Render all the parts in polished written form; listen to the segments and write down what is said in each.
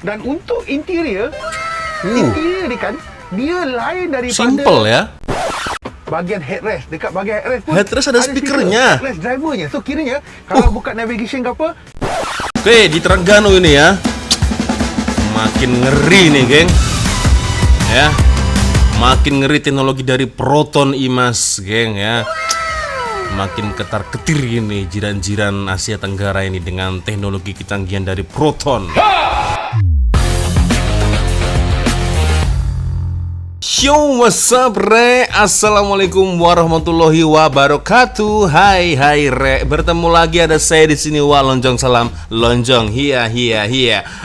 Dan untuk interior ni kan dia lain daripada simple ya. bahagian headrest. Dekat bahagian headrest pun Headrest ada speakernya. Headrest drivernya. So kiranya kalau buka navigation ke apa, Oke, di Terengganu ini ya. Makin ngeri nih, geng. Ya. Makin ngeri teknologi dari Proton IMAS, geng ya. Makin ketar-ketir ini jiran-jiran Asia Tenggara ini dengan teknologi kecanggihan dari Proton. Yo, what's up, Re? Assalamualaikum warahmatullahi wabarakatuh. Hai Re. Bertemu lagi ada saya di sini. Wah, lonjong salam, lonjong hiya.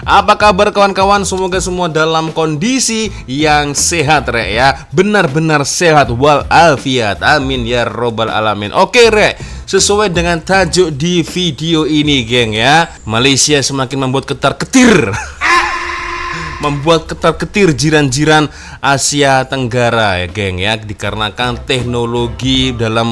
Apa kabar kawan-kawan? Semoga semua dalam kondisi yang sehat, Re ya. Benar-benar sehat walafiat. Amin ya robbal alamin. Oke, Re. Sesuai dengan tajuk di video ini, geng ya. Malaysia semakin membuat ketar-ketir. Membuat ketar-ketir jiran-jiran Asia Tenggara ya geng ya, dikarenakan teknologi dalam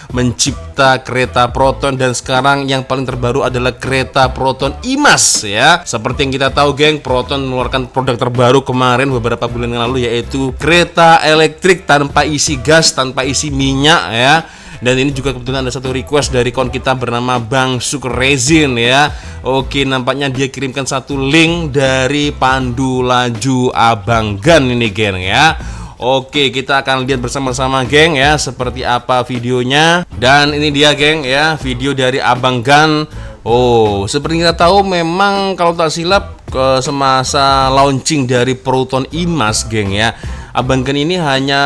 mencipta kereta Proton, dan sekarang yang paling terbaru adalah kereta Proton IMAS ya. Seperti yang kita tahu geng, Proton mengeluarkan produk terbaru kemarin beberapa bulan yang lalu, yaitu kereta elektrik tanpa isi gas, tanpa isi minyak ya. Dan ini juga kebetulan ada satu request dari kawan kita bernama Bang Sukrezin ya. Oke, nampaknya dia kirimkan satu link dari pandu laju Abanggan ini geng ya. Oke, kita akan lihat bersama-sama geng ya seperti apa videonya. Dan ini dia geng ya, video dari Abanggan. Oh, seperti kita tahu memang kalau tak silap semasa launching dari Proton IMAS geng ya, Abanggan ini hanya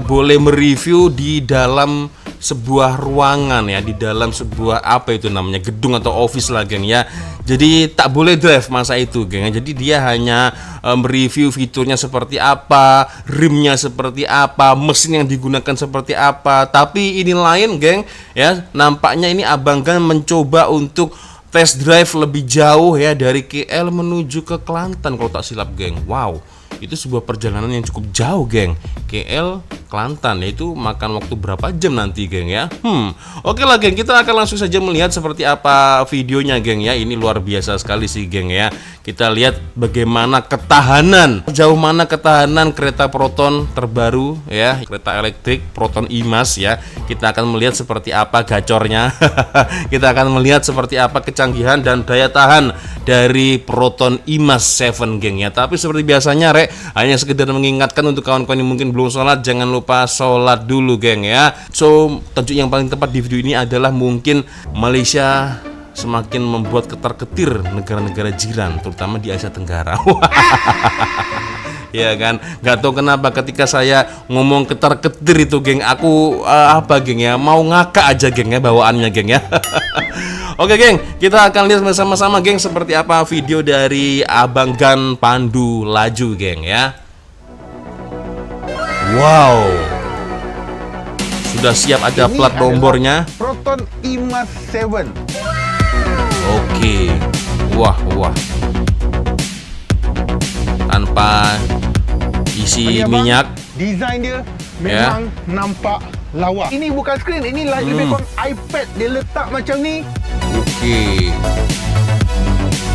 boleh mereview di dalam sebuah ruangan ya, di dalam sebuah apa itu namanya, gedung atau office lah geng ya. Jadi tak boleh drive masa itu geng. Jadi dia hanya mereview fiturnya seperti apa, rimnya seperti apa, mesin yang digunakan seperti apa. Tapi ini lain geng ya, nampaknya ini Abanggan mencoba untuk test drive lebih jauh ya, dari KL menuju ke Kelantan kalau tak silap geng. Wow, itu sebuah perjalanan yang cukup jauh geng, KL Kelantan, yaitu makan waktu berapa jam nanti geng ya. Oke lah geng, kita akan langsung saja melihat seperti apa videonya geng ya. Ini luar biasa sekali sih geng ya. Kita lihat bagaimana ketahanan, jauh mana ketahanan kereta Proton terbaru ya, kereta elektrik Proton IMAS ya. Kita akan melihat seperti apa gacornya. Kita akan melihat seperti apa kecanggihan dan daya tahan dari Proton IMAS 7 geng ya. Tapi seperti biasanya Re, hanya sekedar mengingatkan untuk kawan-kawan yang mungkin belum sholat, jangan lupa sholat dulu geng ya. So, tajuk yang paling tepat di video ini adalah mungkin Malaysia semakin membuat ketar-ketir negara-negara jiran, terutama di Asia Tenggara. Ya kan, nggak tahu kenapa ketika saya ngomong ketar-ketir itu geng, aku apa geng ya, mau ngakak aja geng ya bawaannya geng ya. Oke geng, kita akan lihat bersama-sama geng seperti apa video dari Abanggan pandu laju geng ya. Wow, sudah siap ada ini plat nomornya. Proton IMAS 7. Oke, wah, tanpa isi minyak. Desain dia memang nampak lawa. Ini bukan skrin, ini lebih kurang iPad dia letak macam ni. Oke.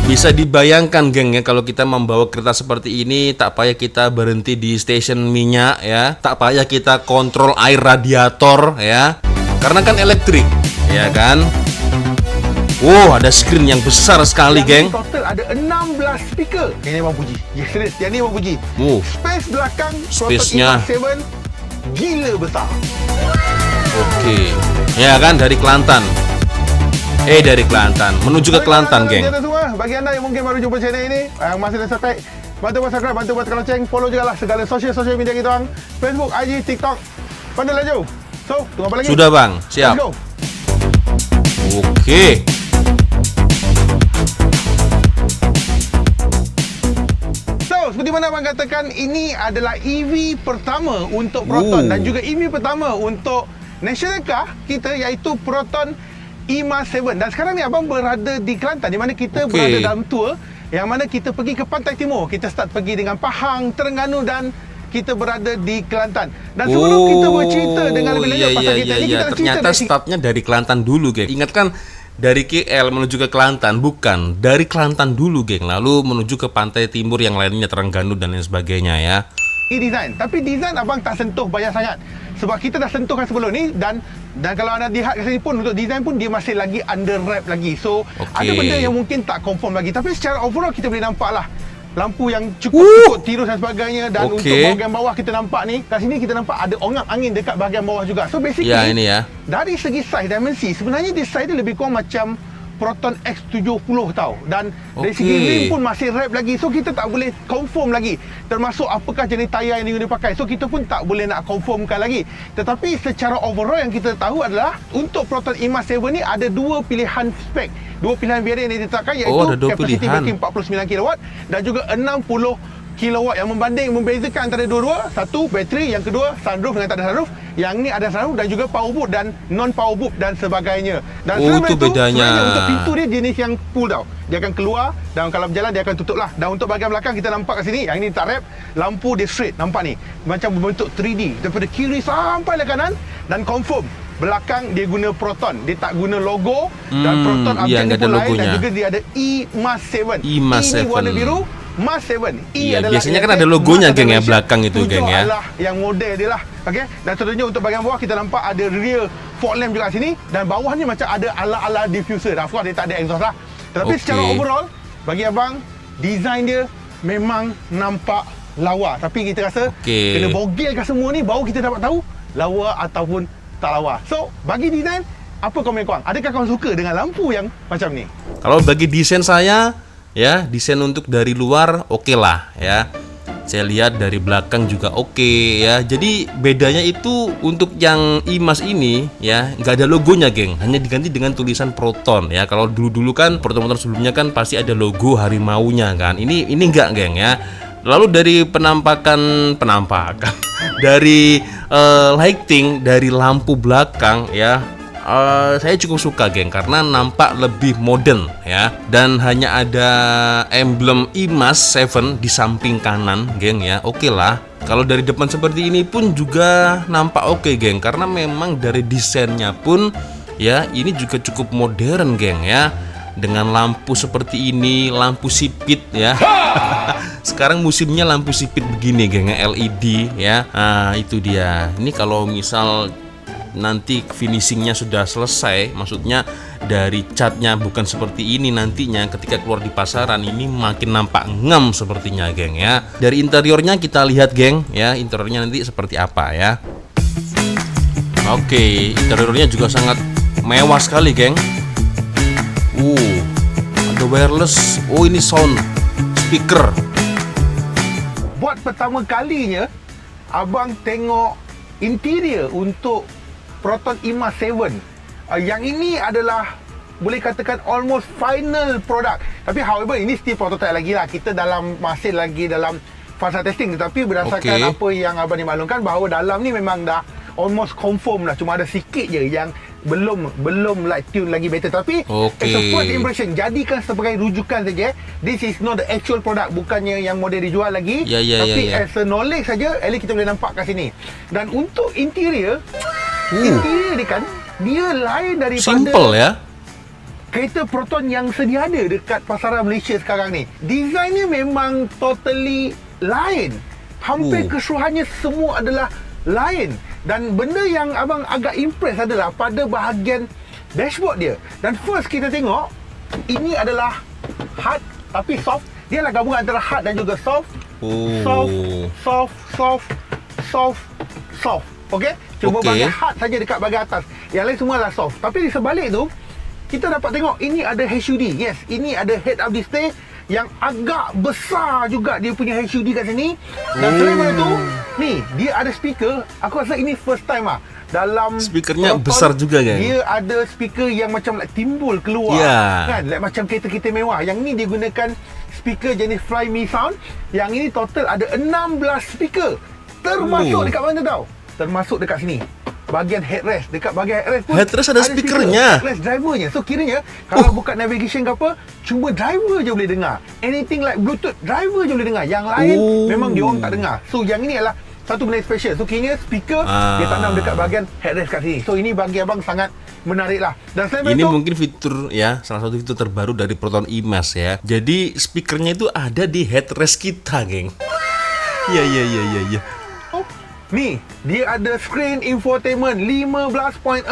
Bisa dibayangkan geng ya, kalau kita membawa kereta seperti ini, tak payah kita berhenti di stasiun minyak ya, tak payah kita kontrol air radiator ya, karena kan elektrik ya kan. Wow, ada screen yang besar sekali geng. Total ada 16 speaker. Yang ni bang puji. Ya serius, yang ni bang puji. Space belakang Space-nya Proton IMAS 7 gila besar. Oke. Ya kan, dari Kelantan. Dari Kelantan menuju ke Kelantan geng. Semua, bagi anda yang mungkin baru jumpa channel ini, yang masih dah subscribe, bantu buat subscribe, bantu buat lonceng, follow juga lah segala sosial media kita orang, Facebook, IG, TikTok. Pandai laju. So, tunggu apa lagi? Sudah bang, siap. Let's go. Oke. Seperti mana abang katakan, ini adalah EV pertama untuk Proton dan juga EV pertama untuk national car kita, iaitu Proton IMAS 7. Dan sekarang ni abang berada di Kelantan, di mana kita berada dalam tour yang mana kita pergi ke Pantai Timur. Kita start pergi dengan Pahang, Terengganu, dan kita berada di Kelantan. Dan sebelum kita bercerita dengan lebih lanjut pasal kita ni, kita nak cerita ternyata startnya dari Kelantan dulu geng. Ingatkan dari KL menuju ke Kelantan, bukan, dari Kelantan dulu geng, lalu menuju ke pantai timur yang lainnya, Terengganu dan lain sebagainya ya. Ini design, tapi design abang tak sentuh banyak sangat sebab kita dah sentuhkan sebelum ni, dan kalau anda lihat kat sini pun untuk design pun dia masih lagi under wrap lagi. So ada benda yang mungkin tak confirm lagi, tapi secara overall kita boleh nampak lah lampu yang cukup tirus dan sebagainya. Dan untuk bahagian bawah kita nampak ni, kat sini kita nampak ada ongap angin dekat bahagian bawah juga. So basically ini ya, dari segi saiz dimensi sebenarnya dia saiz dia lebih kurang macam Proton X70 tau. Dan dari segi rim pun masih wrap lagi. So kita tak boleh confirm lagi termasuk apakah jenis tayar yang dia pakai. So kita pun tak boleh nak confirmkan lagi. Tetapi secara overall yang kita tahu adalah untuk Proton IMA 7 ni ada dua pilihan spek, dua pilihan varian yang ditetapkan, iaitu capacity battery 49 kW dan juga 60 kilowatt, yang membezakan antara dua-dua. Satu bateri, yang kedua sunroof dengan tak ada sunroof. Yang ni ada sunroof dan juga power boot dan non power boot dan sebagainya. Dan itu bedanya. Untuk pintu dia jenis yang pull tau. Dia akan keluar dan kalau berjalan dia akan tutup lah. Dan untuk bahagian belakang kita nampak kat sini, yang ini tak wrap, lampu dia straight, nampak ni macam berbentuk 3D daripada kiri sampai ke kanan. Dan confirm belakang dia guna Proton, dia tak guna logo. Dan Proton objek dia pun lain. Dan juga dia ada eMAS 7. E ni warna biru, MAS 7. Adalah biasanya kan ada logonya geng ya belakang itu geng ya. Adalah yang model dia lah. Okey. Dan tentunya untuk bahagian bawah kita nampak ada rear fog lamp juga kat sini, dan bawah ni macam ada ala-ala diffuser. Of course dia tak ada exhaust lah. Tetapi secara overall bagi abang, design dia memang nampak lawa. Tapi kita rasa kena bogilkan semua ni baru kita dapat tahu lawa ataupun tak lawa. So bagi design, apa komen korang? Adakah korang suka dengan lampu yang macam ni? Kalau bagi desain saya ya, desain untuk dari luar oke lah ya. Saya lihat dari belakang juga oke ya. Jadi bedanya itu untuk yang IMAS ini ya, nggak ada logonya geng, hanya diganti dengan tulisan Proton ya. Kalau dulu-dulu kan Proton sebelumnya kan pasti ada logo harimaunya kan. Ini enggak geng ya. Lalu dari penampakan dari lighting, dari lampu belakang ya, saya cukup suka geng, karena nampak lebih modern ya. Dan hanya ada emblem IMAS 7 di samping kanan geng ya. Oke lah. Kalau dari depan seperti ini pun juga nampak oke geng, karena memang dari desainnya pun ya ini juga cukup modern geng ya. Dengan lampu seperti ini, lampu sipit ya. Sekarang musimnya lampu sipit begini geng, LED ya. Nah itu dia. Ini kalau misal nanti finishingnya sudah selesai, maksudnya dari catnya bukan seperti ini nantinya ketika keluar di pasaran, ini makin nampak ngam sepertinya geng ya. Dari interiornya kita lihat geng ya, interiornya nanti seperti apa ya. Oke, interiornya juga sangat mewah sekali geng. Ada wireless. Ini sound speaker. Buat pertama kalinya abang tengok interior untuk Proton IMAS 7. Yang ini adalah boleh katakan almost final product. Tapi however ini still prototype lagi lah. Kita masih lagi dalam fasa testing. Tetapi berdasarkan apa yang abang dimaklumkan, bahawa dalam ni memang dah almost confirm lah. Cuma ada sikit je yang belum like tune lagi better. Tapi as a first impression, jadikan sebagai rujukan saja. This is not the actual product, bukannya yang model dijual lagi. Tapi as a knowledge saja, at least kita boleh nampak kat sini. Dan untuk interior dia kan, dia lain daripada simple ya, kereta Proton yang sedia ada dekat pasaran Malaysia sekarang ni. Desainnya memang totally lain. Hampir keseluruhannya semua adalah lain. Dan benda yang abang agak impress adalah pada bahagian dashboard dia. Dan first kita tengok, ini adalah hard tapi soft. Dia adalah gabungan antara hard dan juga soft. Soft. Okey? Cuma bahagian hard saja dekat bahagian atas. Yang lain semua adalah soft. Tapi di sebalik tu, kita dapat tengok ini ada HUD. Yes, ini ada head-up display yang agak besar juga, dia punya HUD kat sini. Dan selain daripada tu, ni dia ada speaker. Aku rasa ini first time lah dalam speakernya besar juga kan. Dia ada speaker yang macam like timbul keluar kan, like macam kereta-kereta mewah. Yang ni dia gunakan speaker jenis Fly Me Sound. Yang ini total ada 16 speaker. Termasuk dekat mana tau? Termasuk dekat sini. Bahagian headrest, dekat bahagian headrest pun ada speakernya. Headrest drivernya. So kiranya kalau buka navigation ke apa, cuma driver je boleh dengar. Anything like Bluetooth, driver je boleh dengar. Yang lain memang dia orang tak dengar. So yang ini adalah satu benda special. So kiranya speaker dia tanam dekat bahagian headrest kat sini. So ini bagi abang sangat menarik lah. Dan selain Ini itu, mungkin fitur ya, salah satu fitur terbaru dari Proton IMAX ya. Jadi speakernya itu ada di headrest kita, geng. Iya. Nih, dia ada screen infotainment 15.4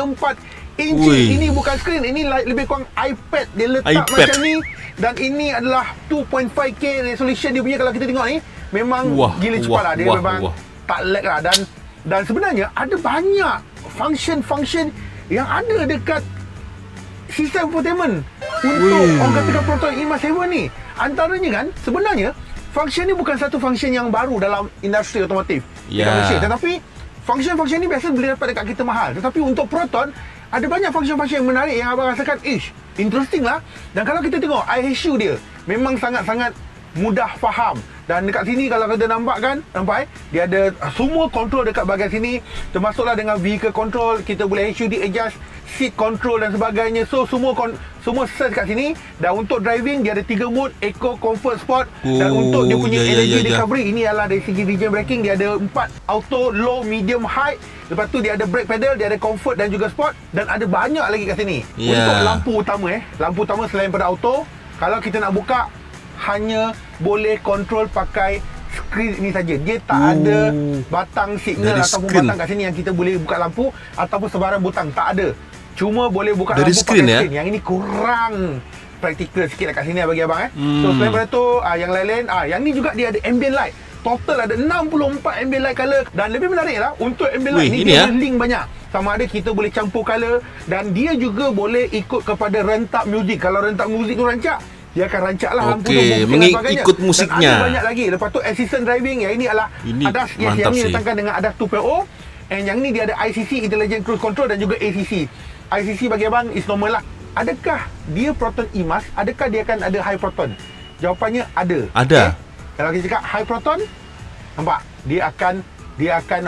inci. Wih. Ini bukan screen, ini lebih kurang iPad. Dia letak iPad. macam ni. Dan ini adalah 2.5K resolution dia punya. Kalau kita tengok ni, memang gila cepat lah. Dia memang tak lag lah. Dan sebenarnya ada banyak function-function yang ada dekat sistem infotainment untuk orang katakan Proton IMAX 7 ni. Antaranya kan, sebenarnya function ni bukan satu function yang baru dalam industri otomotif dekat Malaysia. Tetapi function-function ni biasa boleh dapat dekat kita mahal. Tetapi untuk Proton, ada banyak function-function yang menarik yang abang rasakan, interesting lah. Dan kalau kita tengok IHU dia, memang sangat-sangat mudah faham. Dan dekat sini kalau kita nampak dia ada semua control dekat bahagian sini, termasuklah dengan vehicle control, kita boleh HUD adjust seat control dan sebagainya. So semua set kat sini. Dan untuk driving dia ada 3 mode, Eco, Comfort, Sport. Dan untuk dia punya energy recovery, ini adalah dari segi region braking, dia ada 4 auto, low, medium, high. Lepas tu dia ada brake pedal, dia ada comfort dan juga sport. Dan ada banyak lagi kat sini. Untuk lampu utama selain pada auto, kalau kita nak buka, hanya boleh kontrol pakai skrin ni saja. Dia tak ada batang signal ataupun batang kat sini yang kita boleh buka lampu ataupun sebarang butang, tak ada. Cuma boleh buka dari lampu skrin pakai ya? skrin. Yang ini kurang praktikal sikit kat sini bagi abang So selain daripada tu, yang lain-lain, yang ni juga dia ada ambient light. Total ada 64 ambient light color. Dan lebih menarik lah, untuk ambient light ni dia ada link banyak. Sama ada kita boleh campur color, dan dia juga boleh ikut kepada rentak muzik. Kalau rentak muzik tu rancak, dia akan rancak lah lampu tu, ikut musiknya. Dan ada banyak lagi. Lepas tu assistant driving, yang ini adalah ADAS. Yang ni datangkan dengan ADAS 2.0. And yang ni dia ada ICC, Intelligent Cruise Control, dan juga ACC. ICC bagi abang is normal lah. Adakah dia Proton IMAX, adakah dia akan ada high proton? Jawapannya ada. Kalau kita cakap high proton, nampak dia akan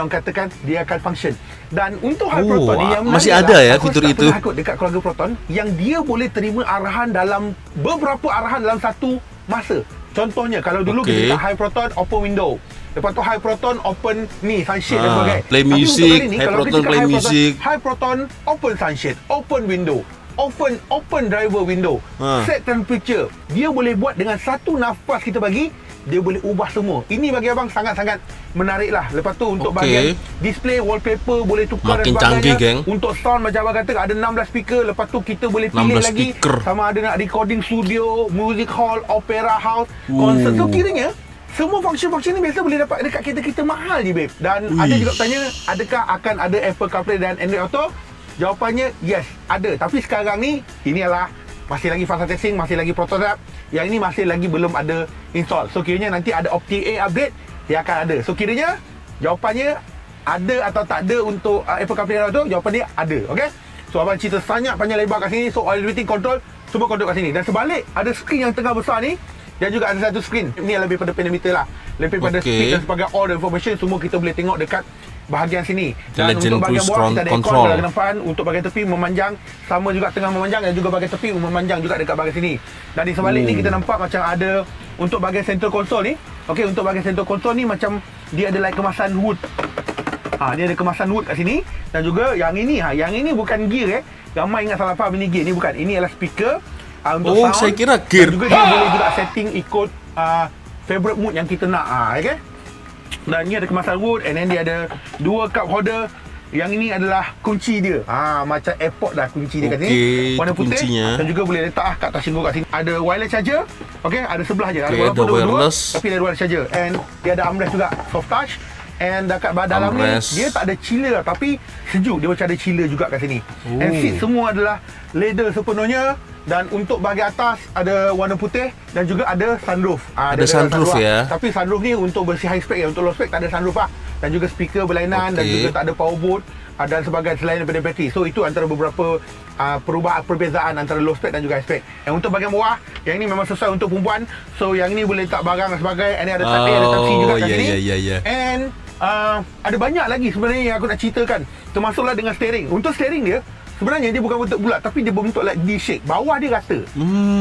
orang katakan dia akan function. Dan untuk high proton ni yang masih ada ya fitur itu. Aku ikut dekat keluarga Proton yang dia boleh terima arahan dalam beberapa arahan dalam satu masa. Contohnya kalau dulu kita cakap high proton open window. Lepas tu high proton open ni sunshade dan sebagainya. Play music, high proton play music. High proton open sunshade, open window, open driver window, set temperature. Dia boleh buat dengan satu nafas kita bagi, dia boleh ubah semua. Ini bagi abang sangat-sangat menarik lah. Lepas tu untuk bahagian display, wallpaper boleh tukar makin dan sebagainya. Canggih, geng. Untuk sound macam abang kata ada 16 speaker. Lepas tu kita boleh pilih lagi sama ada nak recording studio, music hall, opera house, concert. So kiranya semua function-function ni biasa boleh dapat dekat kereta-kereta mahal je, babe. Dan ada juga bertanya, adakah akan ada Apple CarPlay dan Android Auto? Jawapannya yes, ada. Tapi sekarang ni, ini adalah masih lagi fasa testing, masih lagi prototype. Yang ini masih lagi belum ada install. So kiranya nanti ada OptiA update, dia akan ada. So kiranya jawapannya ada atau tak ada untuk Apple CarPlay dan Auto? Jawapan dia ada, okay? So abang cerita banyak panjang lebar kat sini. So oil rating control, semua control kat sini. Dan sebalik, ada skrin yang tengah besar ni. Dan juga ada satu skrin. Ini lebih pada pedometer lah. Lebih pada speed dan sebagainya. All the information semua kita boleh tengok dekat bahagian sini. Dan untuk bahagian bawah kita ada aircon dalam kenapaan. Untuk bahagian tepi memanjang, sama juga tengah memanjang, dan juga bahagian tepi memanjang juga dekat bahagian sini. Dan di sebalik ni kita nampak macam ada untuk bahagian center console ni. Okey, untuk bahagian center console ni macam dia ada like kemasan wood. Dia ada kemasan wood kat sini. Dan juga yang ini bukan gear Ramai ingat salah faham ini gear. Ni bukan. Ini adalah speaker. Untuk sound, saya kira gear. dan juga dia boleh juga setting ikut favorite mood yang kita nak. Okay? Dan ni ada kemasan wood, and then dia ada 2 cup holder. Yang ini adalah kunci dia. Macam airport dah kunci dia kat sini. Warna putih. Kuncinya. Dan juga boleh letak kat atas singgul kat sini. Ada wireless charger. Okay, ada sebelah je. Ada wireless. Tapi ada wireless charger. And dia ada armrest juga, soft touch. And dekat dalam ni dia tak ada chiller, tapi sejuk. Dia macam ada chiller juga kat sini. And seat semua adalah leather sepenuhnya. Dan untuk bahagian atas ada warna putih dan juga ada sunroof. Ada sunroof ya. Tapi sunroof ni untuk versi high spec Untuk low spec tak ada sunroof lah. Dan juga speaker berlainan dan juga tak ada power boot dan sebagainya selain daripada bateri. So itu antara beberapa perbezaan antara low spec dan juga high spec. And untuk bahagian bawah, yang ni memang sesuai untuk perempuan. So yang ni boleh letak barang dan sebagainya. And ada Type A, ada Type C juga kat sini. And ada banyak lagi sebenarnya yang aku nak ceritakan. Termasuklah dengan steering. Untuk steering dia, sebenarnya dia bukan bentuk bulat, tapi dia berbentuk like D-shape. Bawah dia rata.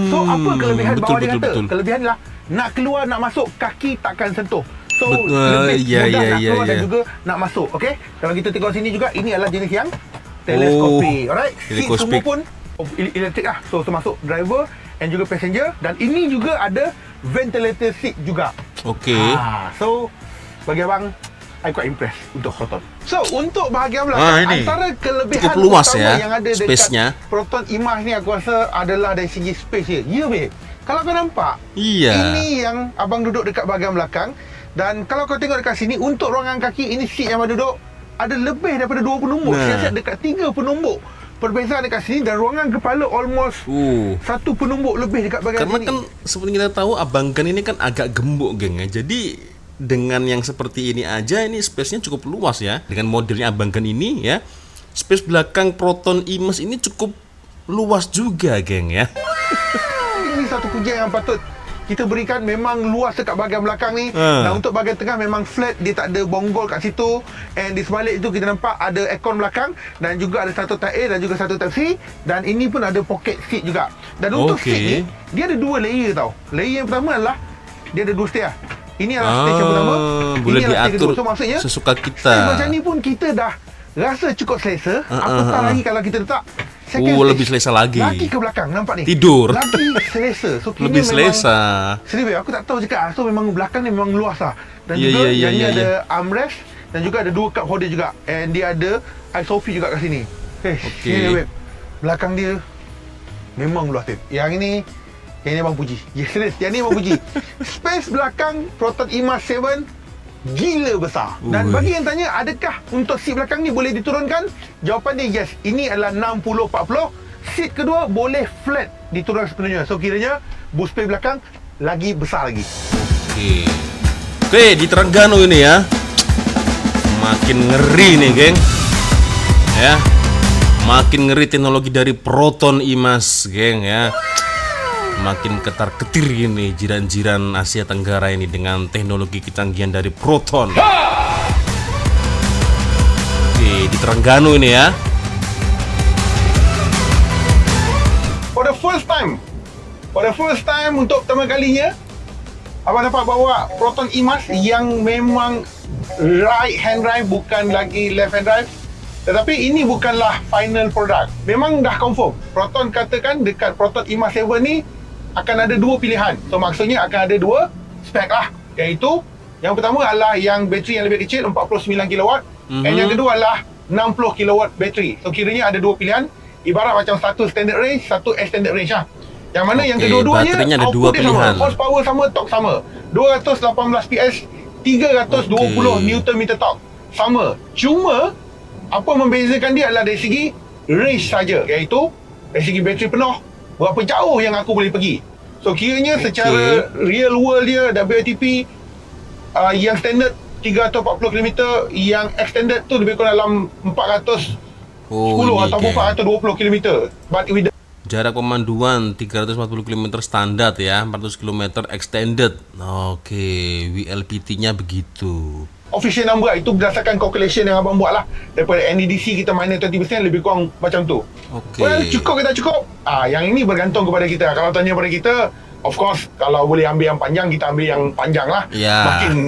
So apa kelebihan bawah dia rata? Kelebihan lah, nak keluar nak masuk, kaki takkan sentuh. So lebih mudah nak keluar dan juga nak masuk. Okay, kalau kita tengok sini juga, ini adalah jenis yang teleskopik. Alright. Seat semua teleskopik. pun elektrik lah. So termasuk driver and juga passenger, dan ini juga ada ventilator seat juga. Okey. So bagi abang, I quite impressed untuk Proton. So untuk bahagian belakang, ini antara kelebihan cukup luas utama ya, yang ada space-nya. dekat Proton Imas ni, aku rasa adalah dari segi space dia. Ya babe, kalau kau nampak, Iya. ini yang abang duduk dekat bahagian belakang, dan kalau kau tengok dekat sini, untuk ruangan kaki, ini seat yang abang duduk ada lebih daripada 2 penumbuk. Siap-siap dekat 3 penumbuk. Perbezaan dekat sini, dan ruangan kepala almost 1 penumbuk lebih dekat bahagian Karena sini. kan seperti kita tahu Abang Gan ini kan agak gembok, geng ya. Jadi dengan yang seperti ini aja, ini space-nya cukup luas ya. Dengan modelnya Abang Gan ini ya, space belakang Proton Imas ini cukup luas juga, geng ya. Ini satu pujian yang patut kita berikan. Memang luas dekat bahagian belakang ni. Dan untuk bahagian tengah memang flat, dia tak ada bonggol kat situ. And di sebalik itu kita nampak ada aircon belakang, dan juga ada satu type A dan juga satu type C, dan ini pun ada pocket seat juga. Dan untuk seat ni, dia ada 2 layer tau. Layer yang pertama adalah dia ada 2 stair. Ini adalah stage yang pertama, boleh ini adalah stage diatur kedua. So maksudnya sesuka kita. stage macam ni pun kita dah rasa cukup selesa. Apatah lagi kalau kita letak second stage, lebih selesa lagi. Lagi ke belakang, nampak ni, Tidur. lagi selesa. So kini Lebih memang selesa. sedih, aku tak tahu cakap. So memang belakang ni memang luas lah. Dan Ya, juga ya, ya, yang ni ya, ada armrest, dan juga ada 2 cup holder juga. And dia ada iSofi juga kat sini. Okey. Ni babe, belakang dia memang luas tip. Yang ni abang puji. Yes, serius. Yang ni abang puji. Space belakang Proton Imas 7 gila besar. Dan bagi yang tanya, adakah untuk seat belakang ni boleh diturunkan? Jawapan dia yes. Ini adalah 60-40. Seat kedua boleh flat diturunkan sepenuhnya. So kiranya booth space belakang lagi besar lagi. Oke, di Terengganu ini ya, makin ngeri nih, geng. Ya, makin ngeri teknologi dari Proton Imas, geng ya. Makin ketar-ketir ini jiran-jiran Asia Tenggara ini dengan teknologi kecanggihan dari Proton. Oke, di Terengganu ini ya. For the first time untuk pertama kalinya, abang dapat bawa Proton Imas yang memang right hand drive, bukan lagi left hand drive. Tetapi ini bukanlah final product. Memang dah confirm. Proton katakan dekat Proton Imas 7 ni akan ada 2 pilihan. So maksudnya akan ada 2 spek lah. Iaitu yang pertama adalah yang bateri yang lebih kecil, 49 kW. And yang kedua adalah 60 kW bateri. So kiranya ada 2 pilihan. Ibarat macam satu standard range, satu extended range lah. Yang mana yang kedua-duanya baterainya ada 2 output dia pilihan. sama, horsepower sama, torque sama. 218 PS, 320 Nm torque sama. Cuma apa membezakan dia adalah dari segi range saja, iaitu dari segi bateri penuh, berapa jauh yang aku boleh pergi. So kiranya secara real world dia, WLTP yang standard 340 km, yang extended tu lebih kurang dalam 410 ataupun 420 km. But with the Jarak pemanduan 340 km standar ya, 400 km extended. Oke, WLPT-nya begitu. official number, itu berdasarkan calculation yang abang buat lah. Daripada NEDC kita minus 20%, lebih kurang macam tu. Well, cukup ke tak cukup? Yang ini bergantung kepada kita. Kalau tanya pada kita, of course, kalau boleh ambil yang panjang, kita ambil yang panjang lah.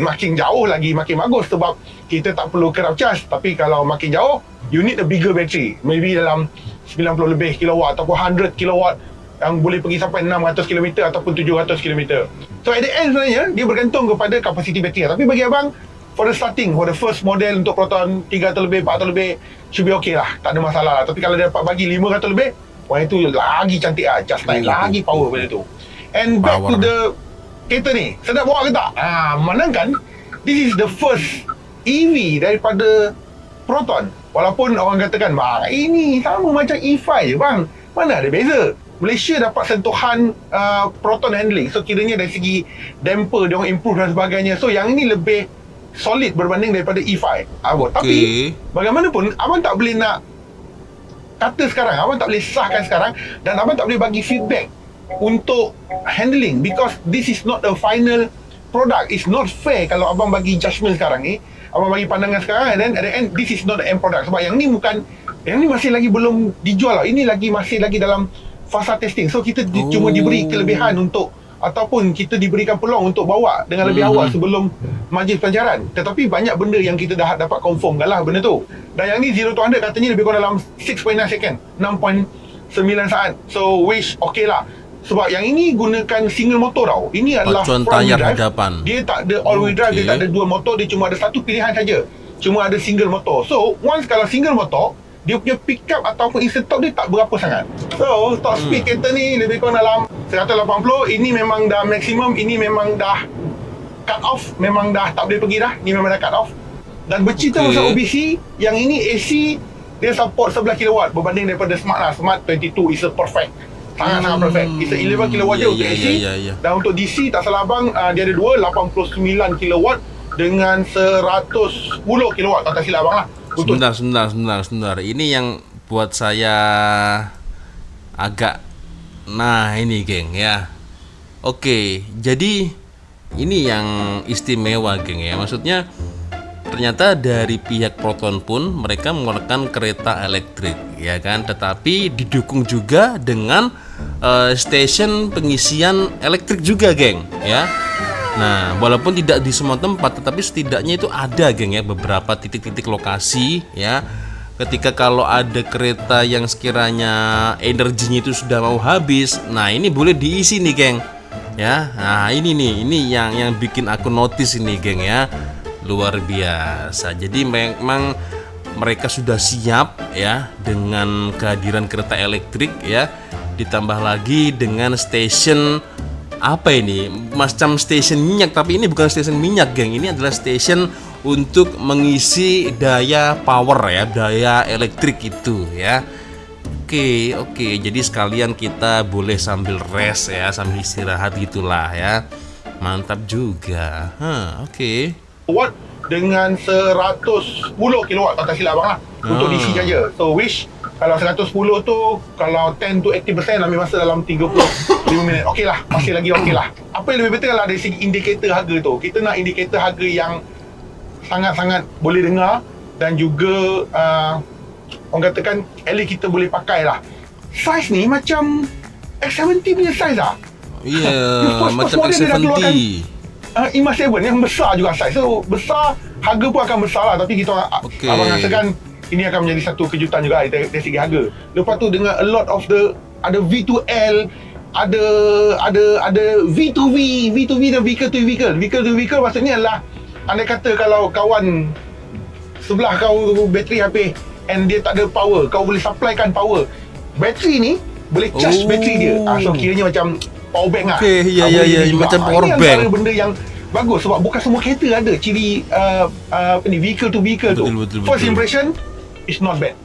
Makin jauh lagi makin bagus, sebab kita tak perlu kerap charge. Tapi kalau makin jauh, you need a bigger battery. Maybe dalam 90 lebih kilowatt ataupun 100 kilowatt, yang boleh pergi sampai 600 km ataupun 700 km. So at the end sebenarnya, dia bergantung kepada kapasiti bateri. Tapi bagi abang, for the starting, for the first model untuk Proton 300 lebih, 400 lebih, should be okay lah, tak ada masalah lah. Tapi kalau dia dapat bagi 500 lebih, wah itu lagi cantik lah, just like lagi power benda tu. And back to the kereta ni, sedap bawa ke tak? Mana kan, this is the first EV daripada Proton. Walaupun orang katakan, bang, ini sama macam E5 je bang, mana ada beza. Malaysia dapat sentuhan Proton handling. So kiranya dari segi damper, dia orang improve dan sebagainya. So yang ini lebih solid berbanding daripada E5. Tapi bagaimanapun, abang tak boleh nak kata sekarang, abang tak boleh sahkan sekarang, dan abang tak boleh bagi feedback untuk handling, because this is not a final product. It's not fair kalau abang bagi judgement sekarang ni, abang bagi pandangan sekarang, and then at the end, this is not the end product. Sebab yang ni bukan, yang ni masih lagi belum dijual lah. Ini masih lagi dalam fasa testing. So kita cuma diberi kelebihan untuk ataupun kita diberikan peluang untuk bawa dengan lebih awal sebelum majlis pelancaran. Tetapi banyak benda yang kita dah dapat confirm kan lah benda tu. Dan yang ni 0 to 100 katanya lebih kurang dalam 6.9 second, 6.9 saat. So which okay lah. Sebab yang ini gunakan single motor tau. Ini adalah pacuan front wheel tayar drive. hadapan. Dia tak ada all wheel drive, dia tak ada dual motor, dia cuma ada satu pilihan saja. Cuma ada single motor. So once kalau single motor, dia punya pick up ataupun instant top dia tak berapa sangat. So top speed kereta ni lebih kurang dalam 180. Ini memang dah maksimum, ini memang dah cut off, memang dah tak boleh pergi dah. Ni memang dah cut off. Dan bercerita pasal OBC, yang ini AC dia support 11 kW berbanding daripada Smart lah. Smart 22 is a perfect. Sangat-sangat perfect. It's a 11 kW je untuk AC. Dan untuk DC tak salah abang, dia ada dua 89 kW dengan 110 kW kalau tak silap abang lah. Sebentar. Ini yang buat saya agak, nah ini geng ya. Oke, jadi ini yang istimewa geng ya. Maksudnya ternyata dari pihak Proton pun mereka mengeluarkan kereta elektrik ya kan, tetapi didukung juga dengan stasiun pengisian elektrik juga geng ya. Nah, walaupun tidak di semua tempat, tetapi setidaknya itu ada geng ya, beberapa titik-titik lokasi ya. Ketika kalau ada kereta yang sekiranya energinya itu sudah mau habis, nah ini boleh diisi nih geng ya. Nah ini nih, ini yang bikin aku notice ini geng ya, luar biasa. Jadi memang mereka sudah siap ya dengan kehadiran kereta elektrik ya, ditambah lagi dengan stasiun apa ini, macam stasiun minyak, tapi ini bukan stasiun minyak geng, ini adalah stasiun untuk mengisi daya power ya, daya elektrik itu ya. Oke, jadi sekalian kita boleh sambil rest ya, sambil istirahat gitulah ya, mantap juga. Oke. Watt dengan 110 kW kalau tak silap abang lah untuk DC saja. So which kalau 110 tu, kalau 10 to 80% ambil masa dalam 35 minit. Okey lah, masih lagi okey lah. Apa yang lebih betul kalau dari segi indikator harga tu, kita nak indikator harga yang sangat-sangat boleh dengar dan juga orang katakan at least kita boleh pakai lah. Size ni macam X70 punya size lah. Iya, macam X70. IMA 7 yang besar juga size. So besar, harga pun akan besar lah. Tapi kita abang rasakan ini akan menjadi satu kejutan juga dari segi harga. Lepas tu dengan a lot of the, ada V2L, ada V2V dan vehicle to vehicle. Vehicle to vehicle maksudnya adalah, andai kata kalau kawan sebelah kau bateri habis and dia tak ada power, kau boleh supplykan power. Bateri ni boleh charge bateri dia. So kiranya macam power bank lah. Ya, macam power bank. Ini antara benda yang bagus sebab bukan semua kereta ada ciri vehicle to vehicle tu. First impression is not bad.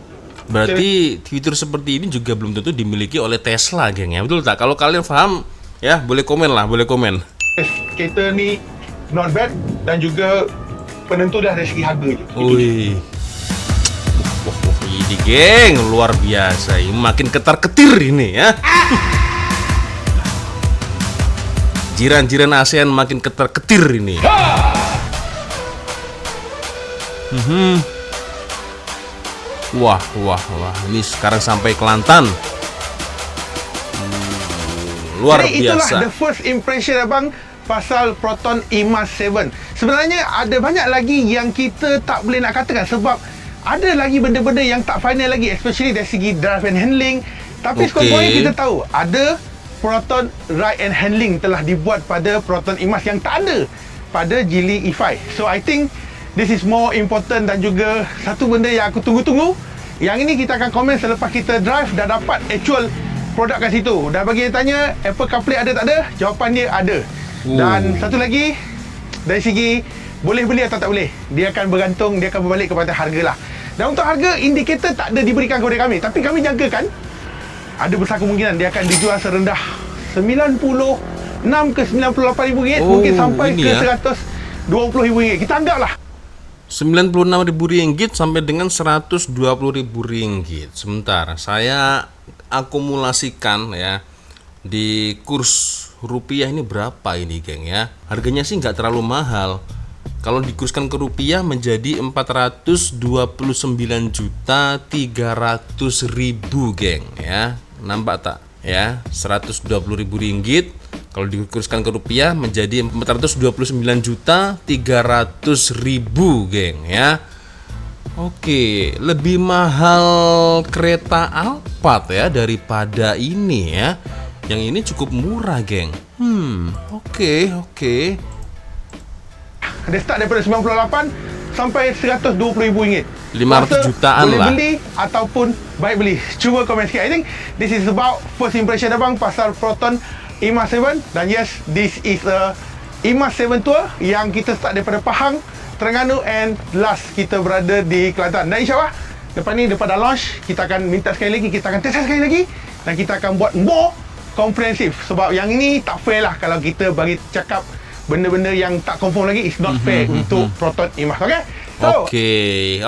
Berarti fitur seperti ini juga belum tentu dimiliki oleh Tesla geng ya, betul tak? Kalau kalian paham ya boleh komen lah, boleh komen. Kereta ni not bad dan juga penentu dah dari segi harga je. Wih. Ini geng luar biasa, ini makin ketar-ketir ini ya. Jiran-jiran ASEAN makin ketar-ketir ini. Wah, ini sekarang sampai Kelantan. Luar jadi biasa. Itulah the first impression abang pasal Proton IMAX 7. Sebenarnya ada banyak lagi yang kita tak boleh nak katakan sebab ada lagi benda-benda yang tak final lagi, especially dari segi drive and handling. Tapi sekurang-kurangnya kita tahu ada Proton Ride and Handling telah dibuat pada Proton IMAX yang tak ada pada Geely E5. So I think this is more important dan juga satu benda yang aku tunggu-tunggu. Yang ini kita akan komen selepas kita drive dah dapat actual produk kat situ. Dan bagi yang tanya Apple CarPlay ada tak ada? Jawapan dia ada. Dan satu lagi, dari segi boleh beli atau tak boleh, dia akan bergantung, dia akan berbalik kepada harga lah. Dan untuk harga, indikator tak ada diberikan kepada kami, tapi kami jangkakan ada besar kemungkinan dia akan dijual serendah 96 ke 98 ribu ringgit, mungkin sampai ke RM120,000. Kita anggaplah RM96.000 sampai dengan RM120.000. Sebentar, saya akumulasikan ya di kurs rupiah ini berapa ini geng ya. Harganya sih nggak terlalu mahal. Kalau dikurskan ke rupiah menjadi 429.300.000 geng ya. Nampak tak ya, RM120.000 Kalau dikurskan ke rupiah menjadi 429.300.000, geng ya. Oke, lebih mahal kereta Alphard ya daripada ini ya. Yang ini cukup murah, geng. Oke. Dia start daripada 98 sampai RM120,000. 500 jutaan boleh lah. beli ataupun baik beli. Cuba komen sikit. I think this is about first impression abang pasal Proton IMA 7. Dan yes, this is a IMA 7 tour yang kita start daripada Pahang, Terengganu, and last kita berada di Kelantan. Dan insyaAllah lepas ni daripada launch, kita akan minta sekali lagi, kita akan test sekali lagi, dan kita akan buat more komprehensif. Sebab yang ini tak fair lah kalau kita bagi cakap benda-benda yang tak confirm lagi. Is not fair untuk Proton IMA. Okay? So,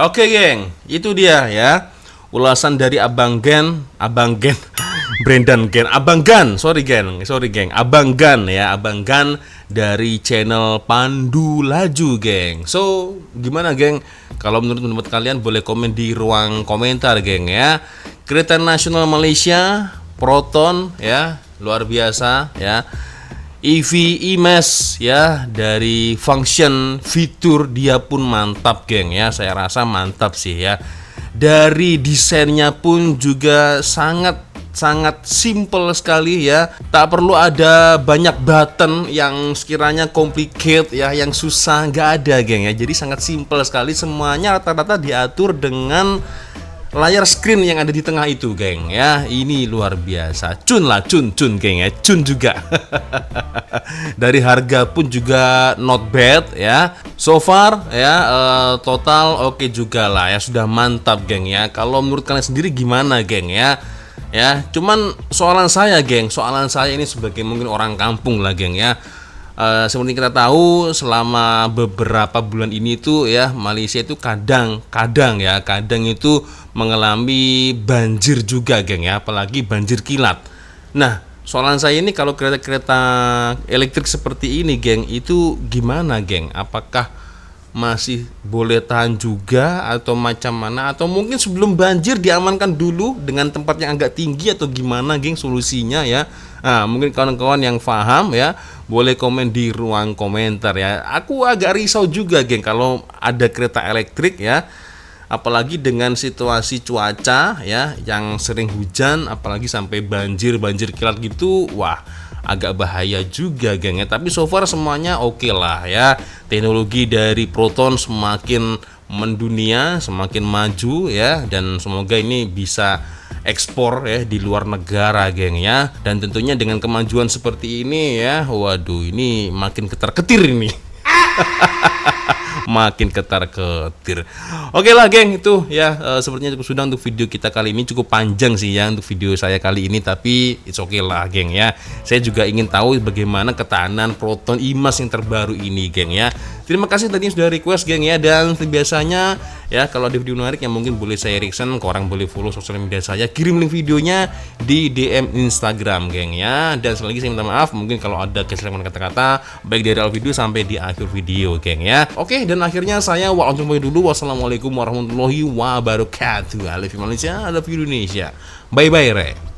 Oke, geng. Itu dia ya. Ulasan dari Abang Gan, Brendan Gan, Abang Gan ya, Abang Gan dari channel Pandu Laju, geng. So, gimana, geng? Kalau menurut pendapat kalian boleh komen di ruang komentar, geng ya. Kereta Nasional Malaysia, Proton ya, luar biasa ya. EV IMAS ya, dari function fitur dia pun mantap, geng ya. Saya rasa mantap sih ya. Dari desainnya pun juga sangat simple sekali ya. Tak perlu ada banyak button yang sekiranya complicated ya, yang susah, nggak ada, geng ya. Jadi sangat simple sekali, semuanya rata-rata diatur dengan layar screen yang ada di tengah itu, geng ya. Ini luar biasa. Cun, geng ya. Cun juga. Dari harga pun juga not bad ya. So far ya, total oke juga lah ya. Sudah mantap, geng ya. Kalau menurut kalian sendiri gimana, geng ya? Ya, cuman soalan saya ini sebagai mungkin orang kampung lah, geng ya. Seperti kita tahu, selama beberapa bulan ini tuh ya, Malaysia itu kadang itu mengalami banjir juga, geng ya, apalagi banjir kilat. Nah, soalan saya ini, kalau kereta-kereta elektrik seperti ini, geng, itu gimana, geng? Apakah masih boleh tahan juga atau macam mana, atau mungkin sebelum banjir diamankan dulu dengan tempat yang agak tinggi, atau gimana, geng, solusinya ya? Nah, mungkin kawan-kawan yang paham ya, boleh komen di ruang komentar ya. Aku agak risau juga, geng, kalau ada kereta elektrik ya, apalagi dengan situasi cuaca ya yang sering hujan, apalagi sampai banjir kilat gitu. Wah, agak bahaya juga, geng ya. Tapi so far semuanya oke lah ya. Teknologi dari Proton semakin mendunia, semakin maju ya, dan semoga ini bisa ekspor ya di luar negara, geng ya. Dan tentunya dengan kemajuan seperti ini ya, waduh, ini makin ketar-ketir ini. Makin ketar-ketir. Oke lah, geng, itu ya, sepertinya cukup sudah untuk video kita kali ini. Cukup panjang sih ya untuk video saya kali ini, tapi it's okay lah, geng ya. Saya juga ingin tahu bagaimana ketahanan Proton IMAS yang terbaru ini, geng ya. Terima kasih tadi sudah request, geng ya. Dan seperti biasanya ya, kalau ada video menarik yang mungkin boleh saya reaction, orang boleh follow sosial media saya, kirim link videonya di DM Instagram, geng ya. Dan sekali lagi saya minta maaf mungkin kalau ada kesalahan kata-kata, baik dari awal video sampai di akhir video, geng ya. Oke, dan akhirnya saya langsung dulu. Wassalamualaikum warahmatullahi wabarakatuh. I love you Malaysia, I love you Indonesia. Bye bye, re.